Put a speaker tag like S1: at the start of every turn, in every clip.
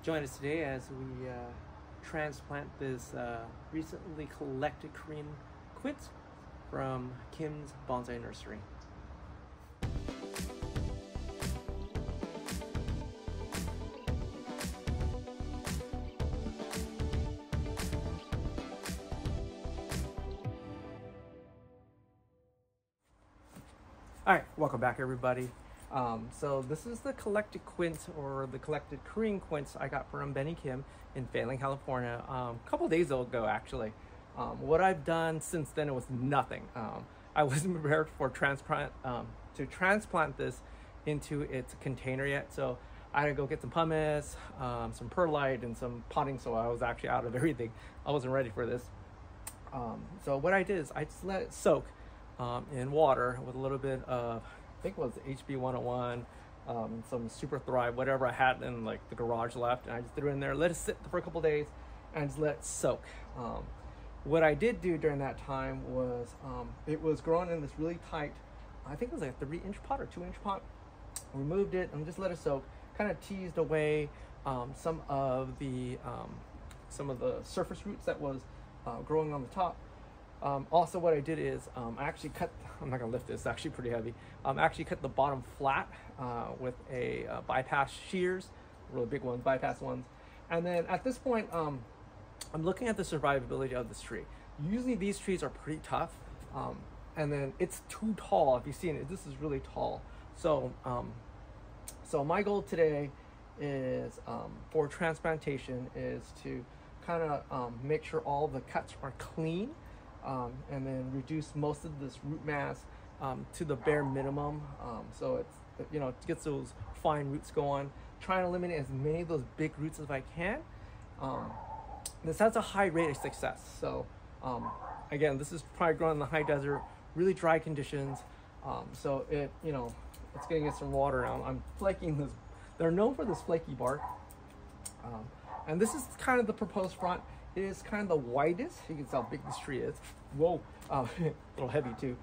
S1: Join us today as we transplant this recently collected Korean quince from Kim's Bonsai Nursery. All right, welcome back everybody. So this is the collected quince, or the collected Korean quince I got from Benny Kim in Failing, California, a couple days ago actually. What I've done since then, it was nothing. I wasn't prepared for to transplant this into its container yet, so I had to go get some pumice, some perlite, and some potting soil. I was actually out of everything. I wasn't ready for this. So what I did is I just let it soak in water with a little bit of, I think it was HB 101, some Super Thrive, whatever I had in like the garage left, and I just threw it in there, let it sit for a couple days, and just let it soak. What I did do during that time was, it was growing in this really tight, I think it was like a 3-inch pot or 2-inch pot. Removed it and just let it soak. Kind of teased away some of the surface roots that was growing on the top. Also what I did is I actually cut, I'm not gonna lift this, it's actually pretty heavy. I actually cut the bottom flat with a bypass shears, really big ones, bypass ones. And then at this point, I'm looking at the survivability of this tree. Usually these trees are pretty tough, and then it's too tall. If you've seen it, this is really tall. So, so my goal today is, for transplantation, is to kind of make sure all the cuts are clean, and then reduce most of this root mass to the bare minimum, so it's, you know, it gets those fine roots going. Trying to eliminate as many of those big roots as I can. This has a high rate of success. So again, this is probably grown in the high desert, really dry conditions. So it, you know, it's gonna get some water. I'm flaking this. They're known for this flaky bark, and this is kind of the proposed front. It is kind of the widest. You can see how big this tree is. Whoa, a little heavy too.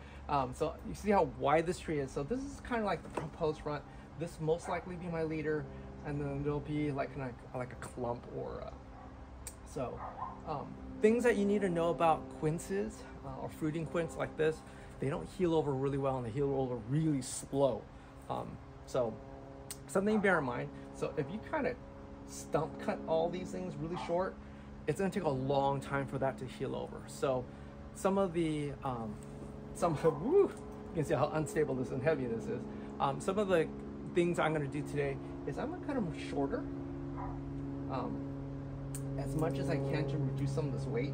S1: So you see how wide this tree is. So this is kind of like the proposed front. This most likely be my leader, and then there'll be like kind of like a clump or things that you need to know about quinces or fruiting quince like this. They don't heal over really well, and they heal over really slow. So something to bear in mind. So if you kind of stump cut all these things really short, it's going to take a long time for that to heal over. So some of the, woo, you can see how unstable this and heavy this is. Some of the things I'm going to do today is I'm going to cut them shorter, as much as I can, to reduce some of this weight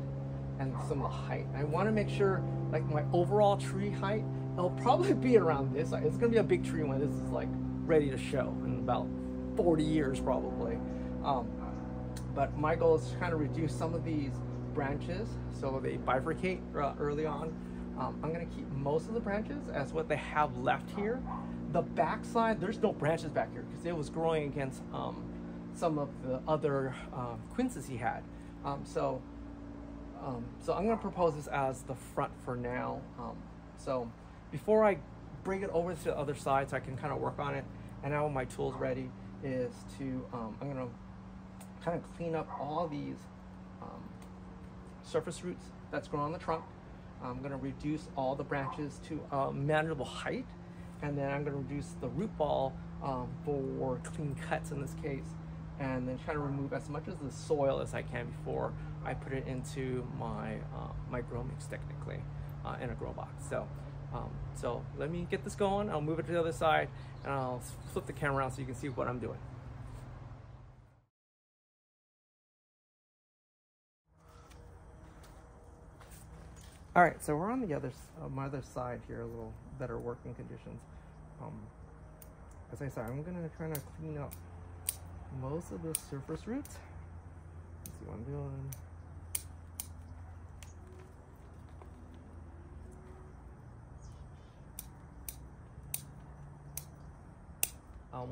S1: and some of the height. I want to make sure, like, my overall tree height, it'll probably be around this. It's going to be a big tree when this is like ready to show in about 40 years probably. But my goal is to kind of reduce some of these branches so they bifurcate early on. I'm going to keep most of the branches as what they have left here. The back side, there's no branches back here because it was growing against some of the other quinces he had. So I'm going to propose this as the front for now. So before I bring it over to the other side so I can kind of work on it, and now my tools ready, is to, I'm going to kind of clean up all these surface roots that's growing on the trunk. I'm going to reduce all the branches to a manageable height, and then I'm going to reduce the root ball for clean cuts in this case, and then try to remove as much of the soil as I can before I put it into my my grow mix, technically, in a grow box. So let me get this going. I'll move it to the other side, and I'll flip the camera around so you can see what I'm doing. All right, so we're on the other, my other side here, a little better working conditions. As I said, I'm gonna try to clean up most of the surface roots. Let's see what I'm doing.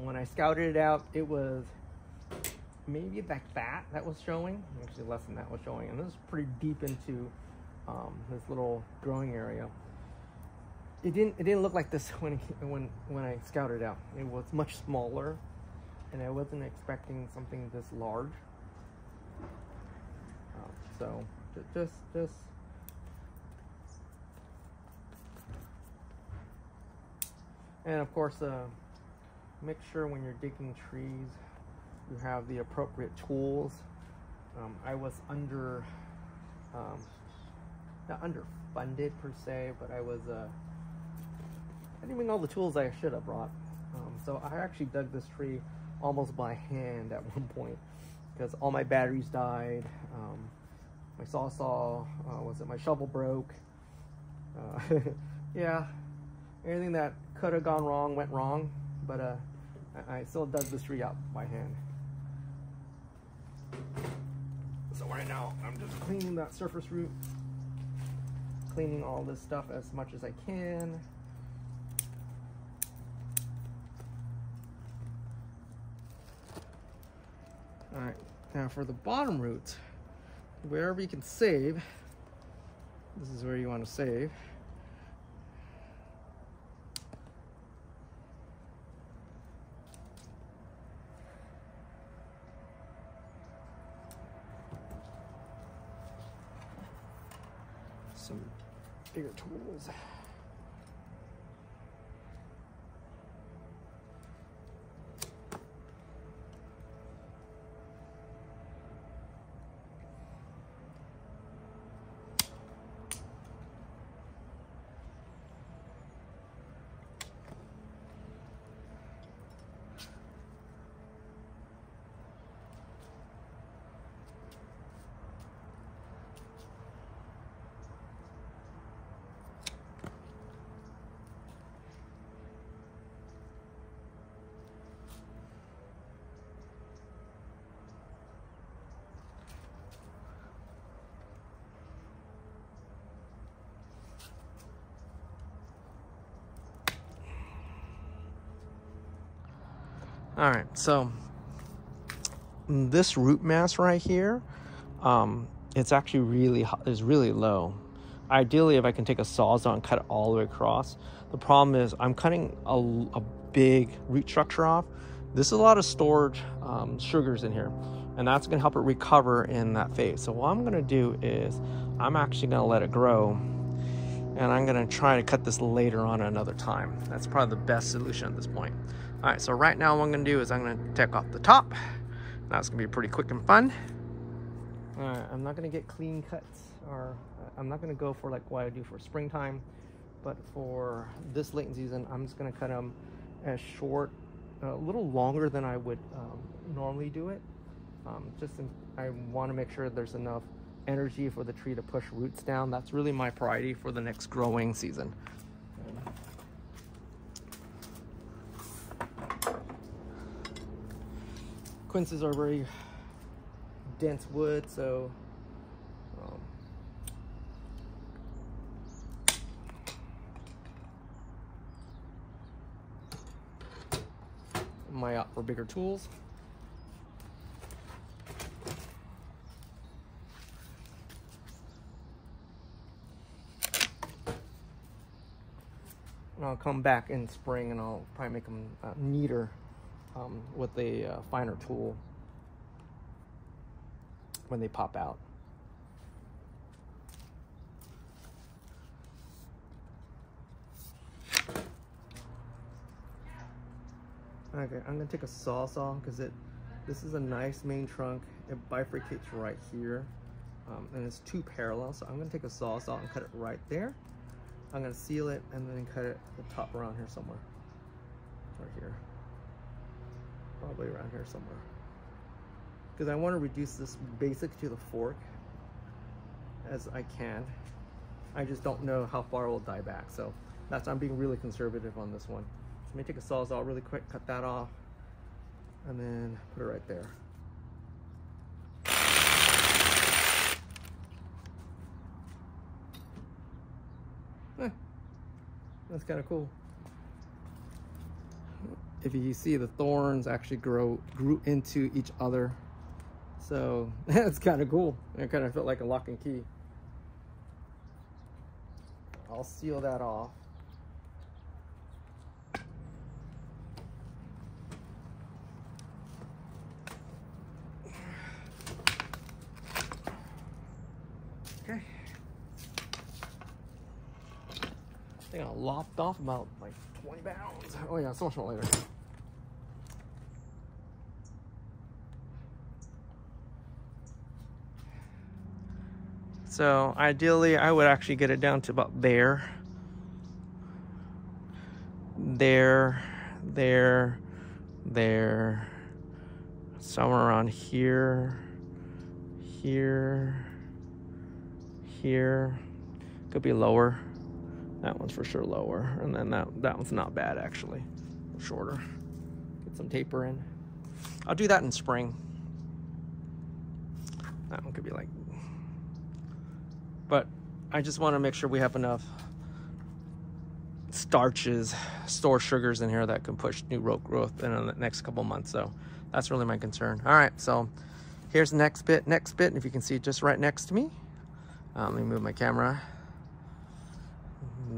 S1: When I scouted it out, it was maybe like that was showing. Actually, less than that was showing, and this is pretty deep into this little growing area. It didn't look like this when I scouted it out. It was much smaller, and I wasn't expecting something this large. So just and of course, make sure when you're digging trees you have the appropriate tools. I was not underfunded per se, but I didn't bring all the tools I should have brought. So I actually dug this tree almost by hand at one point because all my batteries died. My saw, my shovel broke. Yeah, everything that could have gone wrong went wrong, but I still dug this tree out by hand. So right now I'm just cleaning that surface root, cleaning all this stuff as much as I can. All right, now for the bottom roots, wherever you can save, this is where you want to save. Some bigger tools. All right, so this root mass right here, it's actually really low. Ideally, if I can take a sawzall and cut it all the way across. The problem is I'm cutting a big root structure off. This is a lot of storage sugars in here, and that's gonna help it recover in that phase. So what I'm gonna do is I'm actually gonna let it grow, and I'm gonna try to cut this later on another time. That's probably the best solution at this point. All right, so right now what I'm gonna do is I'm gonna take off the top. That's gonna be pretty quick and fun. All right, I'm not gonna get clean cuts, or I'm not gonna go for like what I do for springtime, but for this late season, I'm just gonna cut them as short, a little longer than I would normally do it. I wanna make sure there's enough energy for the tree to push roots down. That's really my priority for the next growing season. Quinces are very dense wood, so my opt for bigger tools. And I'll come back in spring and I'll probably make them neater with a finer tool when they pop out. Okay, I'm gonna take a sawzall because this is a nice main trunk. It bifurcates right here, and it's two parallel. So I'm gonna take a sawzall and cut it right there. I'm gonna seal it and then cut it the top around here somewhere, right here. Probably around here somewhere, because I want to reduce this basic to the fork as I can. I just don't know how far it will die back, so I'm being really conservative on this one. So let me take a sawzall really quick, cut that off, and then put it right there. That's kind of cool. If you see, the thorns actually grew into each other, so that's kind of cool. It kind of felt like a lock and key. I'll seal that off. Okay. I think I lopped off about like 20 pounds. Oh yeah, so much more later. So ideally, I would actually get it down to about there. There. Somewhere around here. Here. Could be lower. That one's for sure lower. And then that one's not bad, actually. Shorter. Get some taper in. I'll do that in spring. That one could be like... But I just want to make sure we have enough starches, store sugars in here that can push new root growth in the next couple months. So that's really my concern. All right, so here's the next bit. And if you can see just right next to me, let me move my camera.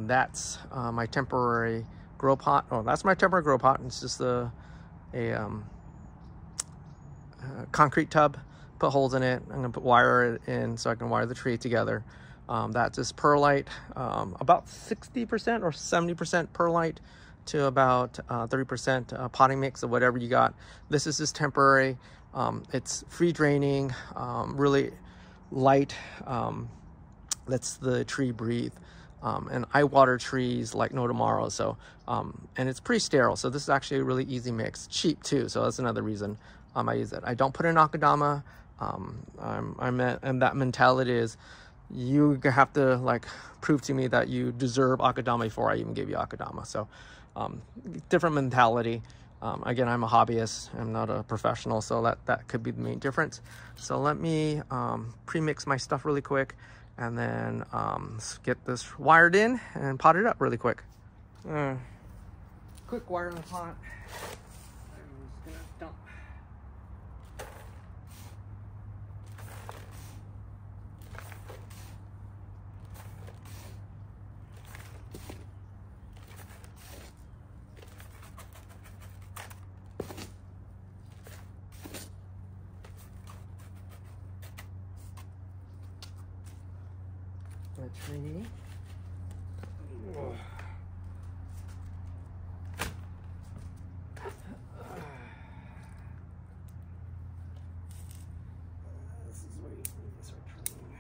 S1: That's my temporary grow pot. Oh, that's my temporary grow pot. It's just a concrete tub. Put holes in it. I'm gonna wire it in so I can wire the tree together. That's just perlite, about 60% or 70% perlite to about 30% potting mix of whatever you got. This is just temporary. It's free draining, really light, lets the tree breathe. And I water trees like no tomorrow. So, and it's pretty sterile. So this is actually a really easy mix, cheap too. So that's another reason I use it. I don't put in akadama. And that mentality is you have to like prove to me that you deserve akadama before I even give you akadama. So different mentality. Again, I'm a hobbyist. I'm not a professional, so that could be the main difference. So let me pre-mix my stuff really quick and then get this wired in and pot it up really quick. Quick wire in the pot. I'm just gonna dump. The tree. This is where you start trimming.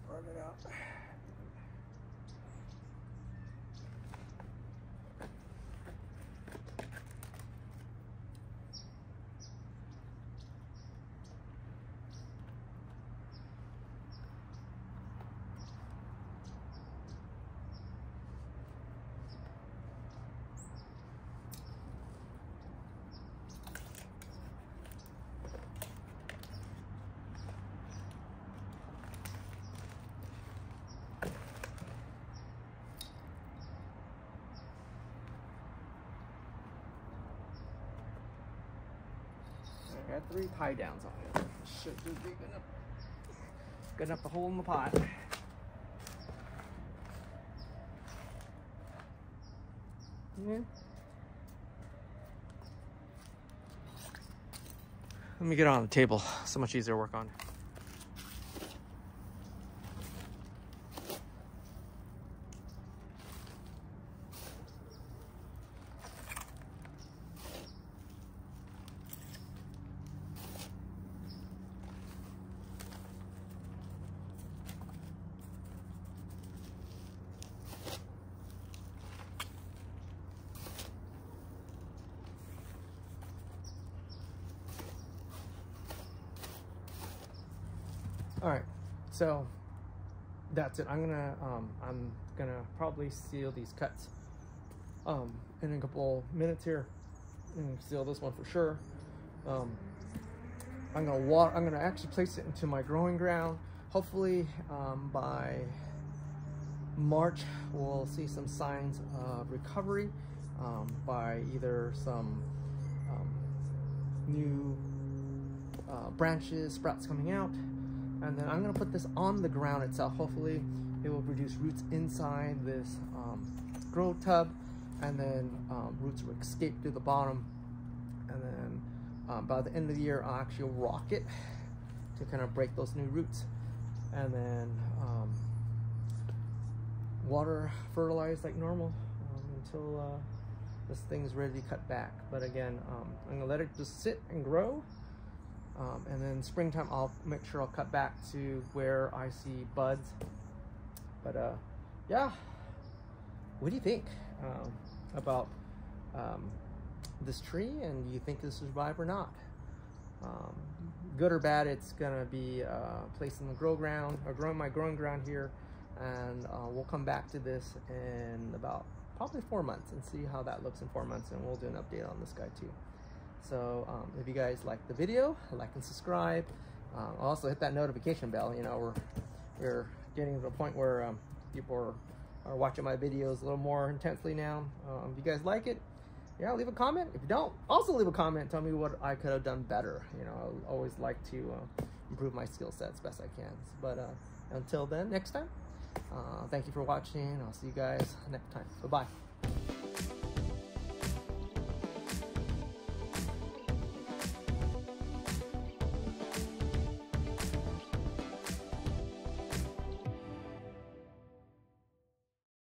S1: Burn it out. I got 3 tie downs on it. Should be big enough to hold in the pot. Yeah. Let me get it on the table. So much easier to work on. All right, so that's it. I'm gonna probably seal these cuts in a couple minutes here, and seal this one for sure. I'm gonna actually place it into my growing ground. Hopefully by March we'll see some signs of recovery by either some new branches, sprouts coming out. And then I'm gonna put this on the ground itself. Hopefully it will produce roots inside this grow tub, and then roots will escape through the bottom. And then by the end of the year, I'll actually rock it to kind of break those new roots. And then water, fertilize like normal until this thing's ready to cut back. But again, I'm gonna let it just sit and grow. And then springtime, I'll make sure I'll cut back to where I see buds. But yeah, what do you think about this tree? And do you think this will survive or not? Good or bad, it's gonna be placed in the grow ground, or growing my growing ground here. And we'll come back to this in about probably 4 months and see how that looks in 4 months. And we'll do an update on this guy too. So if you guys like the video, like and subscribe. Also hit that notification bell. You know, we're getting to the point where people are watching my videos a little more intensely now. If you guys like it, yeah, leave a comment. If you don't, also leave a comment. Tell me what I could have done better. You know, I always like to improve my skill sets best I can. But until then, next time, thank you for watching. I'll see you guys next time. Bye-bye.